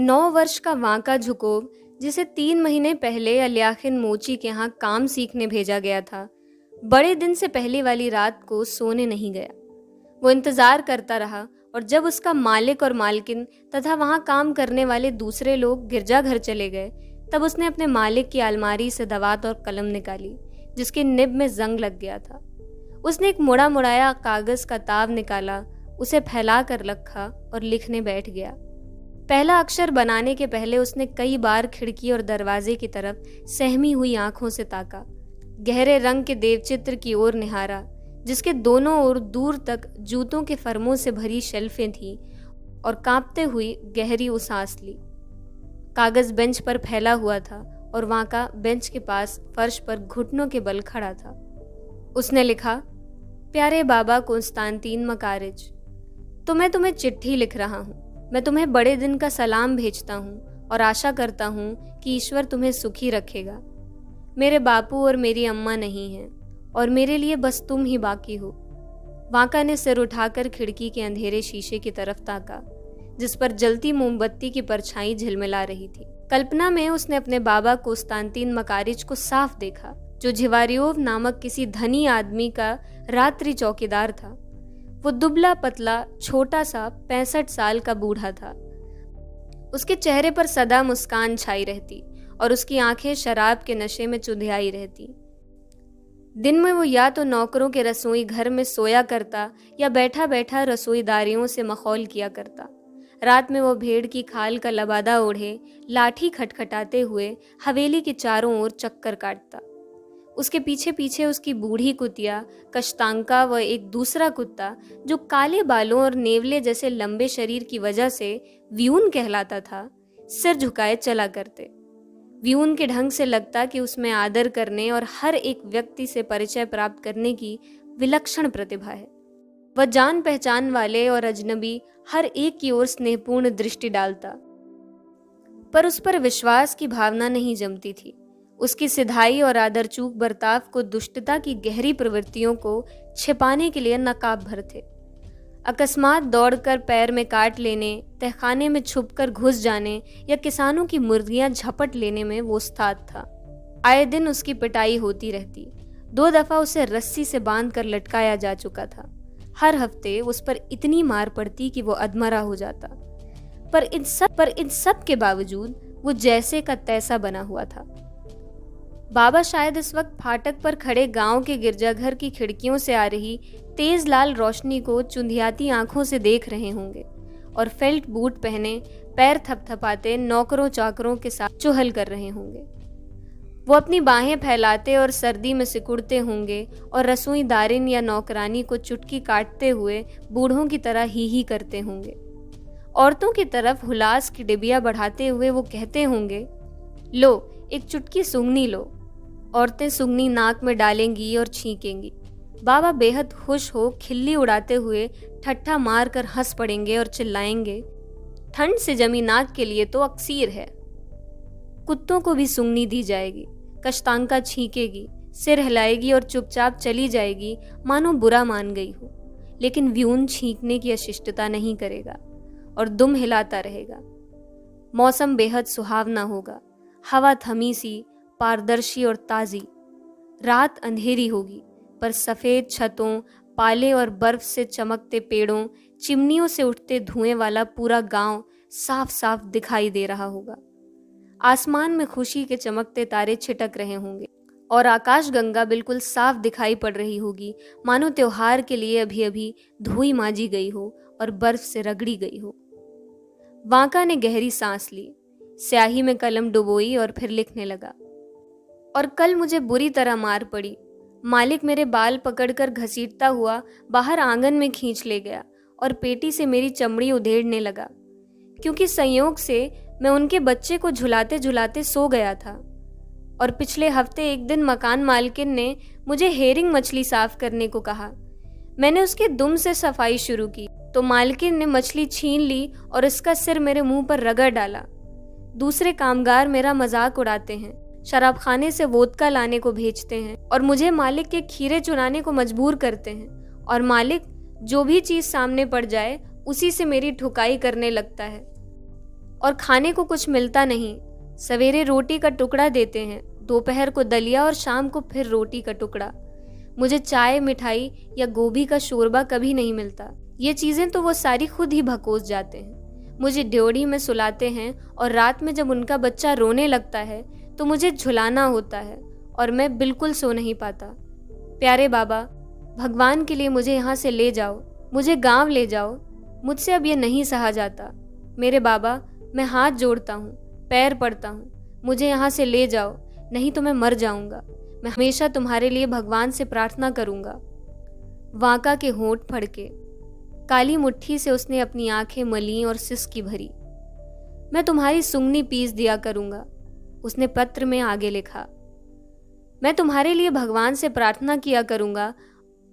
9 वर्ष का वांका झुकोब, जिसे 3 महीने पहले अलियाखिन मोची के यहाँ काम सीखने भेजा गया था, बड़े दिन से पहली वाली रात को सोने नहीं गया। वो इंतजार करता रहा और जब उसका मालिक और मालकिन तथा वहाँ काम करने वाले दूसरे लोग गिरजाघर चले गए, तब उसने अपने मालिक की अलमारी से दवात और कलम निकाली, जिसके निब में जंग लग गया था। उसने एक मुड़ा मुड़ाया कागज का ताव निकाला, उसे फैला कर रखा और लिखने बैठ गया। पहला अक्षर बनाने के पहले उसने कई बार खिड़की और दरवाजे की तरफ सहमी हुई आंखों से ताका, गहरे रंग के देवचित्र की ओर निहारा, जिसके दोनों ओर दूर तक जूतों के फर्मों से भरी शेल्फें थीं, और कांपते हुई गहरी सांस ली। कागज बेंच पर फैला हुआ था और वांका बेंच के पास फर्श पर घुटनों के बल खड़ा था। उसने लिखा, प्यारे बाबा कोंस्तांतीन मकारिज, तो मैं तुम्हें चिट्ठी लिख रहा हूँ। मैं तुम्हें बड़े दिन का सलाम भेजता हूँ और आशा करता हूँ कि ईश्वर तुम्हें सुखी रखेगा। मेरे बापू और मेरी अम्मा नहीं हैं और मेरे लिए बस तुम ही बाकी हो। वांका ने सिर उठाकर खिड़की के अंधेरे शीशे की तरफ ताका, जिस पर जलती मोमबत्ती की परछाई झिलमिला रही थी। कल्पना में उसने अपने बाबा कोंस्तांतीन मकारिज को साफ देखा, जो झिवारियोव नामक किसी धनी आदमी का रात्रि चौकीदार था। वो दुबला पतला छोटा सा 65 साल का बूढ़ा था। उसके चेहरे पर सदा मुस्कान छाई रहती और उसकी आंखें शराब के नशे में चुंधियाई रहती। दिन में वो या तो नौकरों के रसोई घर में सोया करता या बैठा बैठा रसोईदारियों से मखौल किया करता। रात में वो भेड़ की खाल का लबादा ओढ़े लाठी खटखटाते हुए हवेली के चारों ओर चक्कर काटता। उसके पीछे पीछे उसकी बूढ़ी कुतिया कश्तांका व एक दूसरा कुत्ता, जो काले बालों और नेवले जैसे लंबे शरीर की वजह से व्यून कहलाता था, सिर झुकाए चला करते। व्यून के ढंग से लगता कि उसमें आदर करने और हर एक व्यक्ति से परिचय प्राप्त करने की विलक्षण प्रतिभा है। वह जान पहचान वाले और अजनबी हर एक की ओर स्नेहपूर्ण दृष्टि डालता, पर उस पर विश्वास की भावना नहीं जमती थी। उसकी सिधाई और आदरचूक बर्ताव को दुष्टता की गहरी प्रवृत्तियों को छिपाने के लिए नकाब भर थे। अकस्मात दौड़कर पैर में काट लेने, तहखाने में छुपकर घुस जाने या किसानों की मुर्गियां झपट लेने में वो उस्ताद था। आए दिन उसकी पिटाई होती रहती। 2 दफा उसे रस्सी से बांधकर लटकाया जा चुका था। हर हफ्ते उस पर इतनी मार पड़ती कि वो अधमरा हो जाता। पर इन सब के बावजूद वो जैसे का तैसा बना हुआ था। बाबा शायद इस वक्त फाटक पर खड़े गांव के गिरजाघर की खिड़कियों से आ रही तेज लाल रोशनी को चुंधियाती आंखों से देख रहे होंगे और फेल्ट बूट पहने पैर थपथपाते नौकरों चाकरों के साथ चुहल कर रहे होंगे। वो अपनी बाहें फैलाते और सर्दी में सिकुड़ते होंगे और रसोईदारिन या नौकरानी को चुटकी काटते हुए बूढ़ों की तरह ही करते होंगे। औरतों की तरफ हुलास की डिबिया बढ़ाते हुए वो कहते होंगे, लो एक चुटकी सुंगनी लो। औरतें सुंगनी नाक में डालेंगी और छींकेंगी। बाबा बेहद खुश हो खिल्ली उड़ाते हुए ठट्ठा मार कर हंस पड़ेंगे और चिल्लाएंगे, ठंड से जमी नाक के लिए तो अक्सीर है। कुत्तों को भी सुंगनी दी जाएगी। कश्तांका छींकेगी, सिर हिलाएगी और चुपचाप चली जाएगी, मानो बुरा मान गई हो। लेकिन व्यून छींकने की अशिष्टता नहीं करेगा और दुम हिलाता रहेगा। मौसम बेहद सुहावना होगा। हवा थमी सी, पारदर्शी और ताज़ी। रात अंधेरी होगी, पर सफ़ेद छतों, पाले और बर्फ से चमकते पेड़ों, चिमनियों से उठते धुएं वाला पूरा गांव साफ साफ दिखाई दे रहा होगा। आसमान में खुशी के चमकते तारे छिटक रहे होंगे और आकाश गंगा बिल्कुल साफ दिखाई पड़ रही होगी, मानो त्योहार के लिए अभी अभी धोई मांजी गई हो और बर्फ से रगड़ी गई हो। वांका ने गहरी सांस ली, स्याही में कलम डुबोई और फिर लिखने लगा। और कल मुझे बुरी तरह मार पड़ी। मालिक मेरे बाल पकड़कर घसीटता हुआ बाहर आंगन में खींच ले गया और पेटी से मेरी चमड़ी उधेड़ने लगा, क्योंकि संयोग से मैं उनके बच्चे को झुलाते झुलाते सो गया था। और पिछले हफ्ते एक दिन मकान मालकिन ने मुझे हेरिंग मछली साफ करने को कहा। मैंने उसके दुम से सफाई शुरू की तो मालकिन ने मछली छीन ली और इसका सिर मेरे मुंह पर रगड़ डाला। दूसरे कामगार मेरा मजाक उड़ाते हैं, शराब खाने से वोदका लाने को भेजते हैं और मुझे मालिक के खीरे चुनाने को मजबूर करते हैं। और मालिक जो भी चीज सामने पड़ जाए उसी से मेरी ठुकाई करने लगता है। और खाने को कुछ मिलता नहीं। सवेरे रोटी का टुकड़ा देते हैं, दोपहर को दलिया और शाम को फिर रोटी का टुकड़ा। मुझे चाय, मिठाई या गोभी का शोरबा कभी नहीं मिलता। ये चीज़ें तो वो सारी खुद ही भकोस जाते हैं। मुझे ड्योढ़ी में सुलाते हैं और रात में जब उनका बच्चा रोने लगता है तो मुझे झुलाना होता है और मैं बिल्कुल सो नहीं पाता। प्यारे बाबा, भगवान के लिए मुझे यहाँ से ले जाओ, मुझे गांव ले जाओ। मुझसे अब ये नहीं सहा जाता। मेरे बाबा, मैं हाथ जोड़ता हूँ, पैर पड़ता हूँ, मुझे यहाँ से ले जाओ, नहीं तो मैं मर जाऊंगा। मैं हमेशा तुम्हारे लिए भगवान से प्रार्थना करूंगा। वाका के होंठ फड़के। काली मुट्ठी से उसने अपनी आंखें मली और सिसकी भरी। मैं तुम्हारी सुंगनी पीस दिया करूंगा, उसने पत्र में आगे लिखा। मैं तुम्हारे लिए भगवान से प्रार्थना किया करूंगा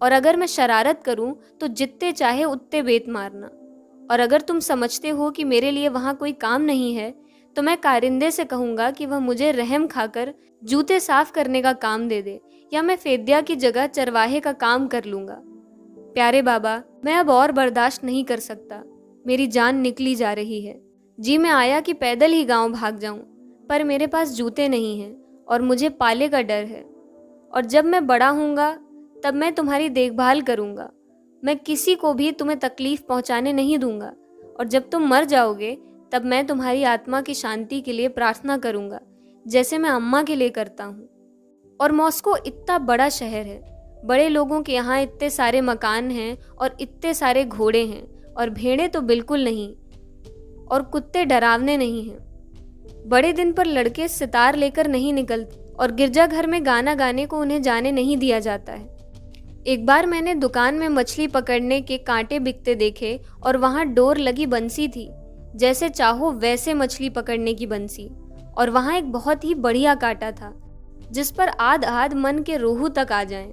और अगर मैं शरारत करूं तो जितने चाहे उतने बेत मारना। और अगर तुम समझते हो कि मेरे लिए वहां कोई काम नहीं है तो मैं कारिंदे से कहूंगा कि वह मुझे रहम खाकर जूते साफ करने का काम दे दे, या मैं फेद्या की जगह चरवाहे का काम कर लूंगा। प्यारे बाबा, मैं अब और बर्दाश्त नहीं कर सकता। मेरी जान निकली जा रही है। जी मैं आया कि पैदल ही गांव भाग जाऊं, पर मेरे पास जूते नहीं हैं और मुझे पाले का डर है। और जब मैं बड़ा हूंगा तब मैं तुम्हारी देखभाल करूंगा। मैं किसी को भी तुम्हें तकलीफ पहुंचाने नहीं दूंगा। और जब तुम मर जाओगे तब मैं तुम्हारी आत्मा की शांति के लिए प्रार्थना करूंगा, जैसे मैं अम्मा के लिए करता हूँ। और मॉस्को इतना बड़ा शहर है, बड़े लोगों के यहाँ इतने सारे मकान हैं और इतने सारे घोड़े हैं, और भेड़ें तो बिल्कुल नहीं, और कुत्ते डरावने नहीं हैं। बड़े दिन पर लड़के सितार लेकर नहीं निकलते और गिरजाघर में गाना गाने को उन्हें जाने नहीं दिया जाता है। एक बार मैंने दुकान में मछली पकड़ने के कांटे बिकते देखे और वहाँ डोर लगी बंसी थी, जैसे चाहो वैसे मछली पकड़ने की बंसी। और वहाँ एक बहुत ही बढ़िया कांटा था जिस पर आध आध मन के रोहू तक आ जाएं।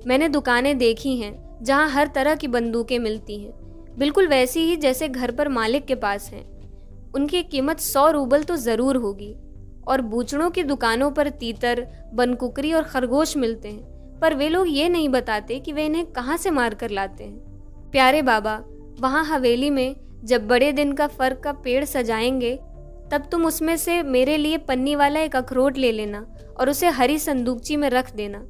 मैंने दुकानें देखी हैं जहाँ हर तरह की बंदूकें मिलती हैं, बिल्कुल वैसी ही जैसे घर पर मालिक के पास हैं। उनकी कीमत 100 रूबल तो ज़रूर होगी। और बूचड़ों की दुकानों पर तीतर, बनकुकरी और खरगोश मिलते हैं, पर वे लोग ये नहीं बताते कि वे इन्हें कहाँ से मार कर लाते हैं। प्यारे बाबा, वहाँ हवेली में जब बड़े दिन का फर का पेड़ सजाएंगे तब तुम उसमें से मेरे लिए पन्नी वाला एक अखरोट ले लेना और उसे हरी संदूकची में रख देना।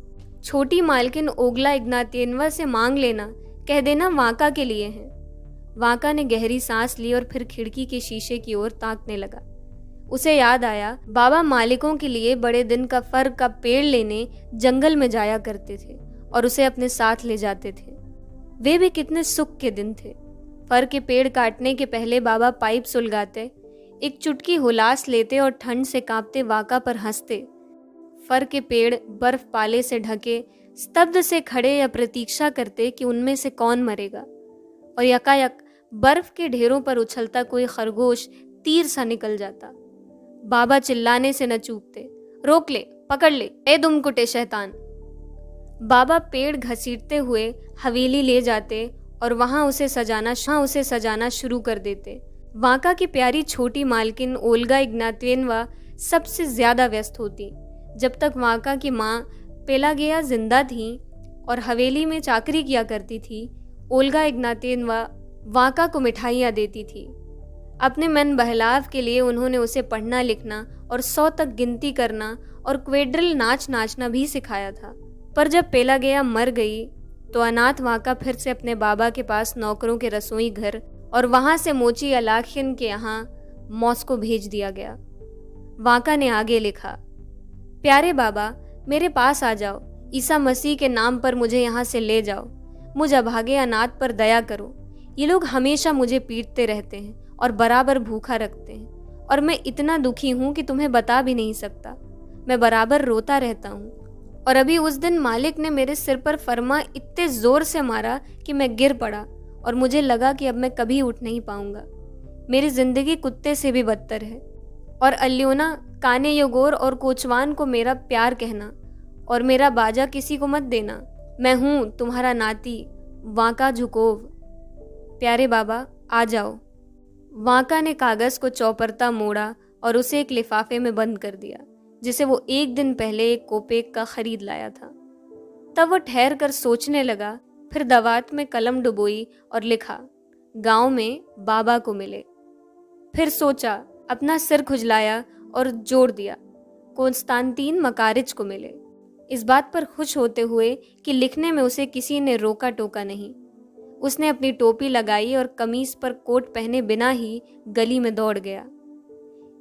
छोटी मालकिन ओगला इग्नातियनवा से मांग लेना, कह देना वाका के लिए है। वाका ने गहरी सांस ली और फिर खिड़की के शीशे की ओर ताकने लगा। उसे याद आया, बाबा मालिकों के लिए बड़े दिन का फर का पेड़ लेने जंगल में जाया करते थे और उसे अपने साथ ले जाते थे। वे भी कितने सुख के दिन थे। फर के पेड़ काटने के पहले बाबा पाइप सुलगाते, एक चुटकी हुलास लेते और ठंड से कांपते वाका पर हंसते। फर के पेड़ बर्फ पाले से ढके स्तब्ध से खड़े या प्रतीक्षा करते कि उनमें से कौन मरेगा। और यकायक बर्फ के ढेरों पर उछलता कोई खरगोश तीर सा निकल जाता। बाबा चिल्लाने से न चूकते, रोक ले, पकड़ ले, ए दुमकुटे शैतान। बाबा पेड़ घसीटते हुए हवेली ले जाते और वहां उसे सजाना शुरू कर देते। वाका की प्यारी छोटी मालकिन ओल्गा इग्नातियनवा सबसे ज्यादा व्यस्त होती। जब तक वाका की माँ पेलागिया जिंदा थी और हवेली में चाकरी किया करती थी, ओल्गा इग्नातियनवा वाका को मिठाइयाँ देती थी। अपने मन बहलाव के लिए उन्होंने उसे पढ़ना लिखना और 100 तक गिनती करना और क्वेड्रिल नाच नाचना भी सिखाया था। पर जब पेलागिया मर गई तो अनाथ वाका फिर से अपने बाबा के पास नौकरों के रसोई घर और वहां से मोची अलाखिन के यहाँ मॉस्को भेज दिया गया। वाका ने आगे लिखा, प्यारे बाबा, मेरे पास आ जाओ। ईसा मसीह के नाम पर मुझे यहाँ से ले जाओ। मुझ अभागे अनाथ पर दया करो। ये लोग हमेशा मुझे पीटते रहते हैं और बराबर भूखा रखते हैं, और मैं इतना दुखी हूँ कि तुम्हें बता भी नहीं सकता। मैं बराबर रोता रहता हूँ। और अभी उस दिन मालिक ने मेरे सिर पर फरमा इतने जोर से मारा कि मैं गिर पड़ा और मुझे लगा कि अब मैं कभी उठ नहीं पाऊंगा। मेरी जिंदगी कुत्ते से भी बदतर है। और अल्योना, काने योगोर और कोचवान को मेरा प्यार कहना और मेरा बाजा किसी को मत देना। मैं हूँ तुम्हारा नाती वाका झुकोव। प्यारे बाबा, आ जाओ। वाका ने कागज को चौपरता मोड़ा और उसे एक लिफाफे में बंद कर दिया, जिसे वो एक दिन पहले एक कोपेक का खरीद लाया था। तब वो ठहर कर सोचने लगा, फिर दवात में कलम डुबोई और लिखा, गांव में बाबा को मिले। फिर सोचा, अपना सिर खुजलाया और जोड़ दिया, कॉन्स्टेंटीन मकारिच को मिले, इस बात पर खुश होते हुए कि लिखने में उसे किसी ने रोका टोका नहीं। उसने अपनी टोपी लगाई और कमीज पर कोट पहने बिना ही गली में दौड़ गया।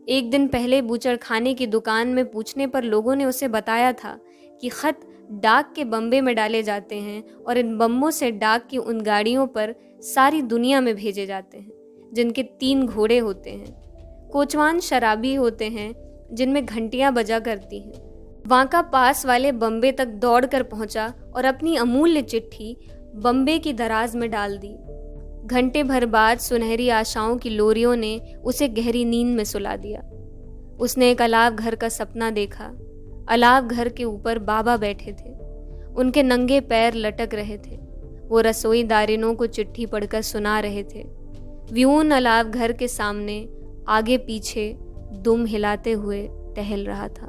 एक दिन पहले बूचड़खाने की दुकान में पूछने पर लोगों ने उसे बताया था कि खत डाक के बम्बे में डाले जाते हैं और इन बम्बों से डाक की उन गाड़ियों पर सारी दुनिया में भेजे जाते हैं जिनके 3 घोड़े होते हैं। कोचवान शराबी होते हैं जिनमें घंटियां बजा करती हैं। वांका पास वाले बम्बे तक दौड़ कर पहुंचा और अपनी अमूल्य चिट्ठी बम्बे की दराज में डाल दी। घंटे भर बाद सुनहरी आशाओं की लोरियों ने उसे गहरी नींद में सुला दिया। उसने एक अलाव घर का सपना देखा। अलाव घर के ऊपर बाबा बैठे थे, उनके नंगे पैर लटक रहे थे। वो रसोई दारिनों को चिट्ठी पढ़कर सुना रहे थे। व्यून अलाव घर के सामने आगे पीछे दुम हिलाते हुए टहल रहा था।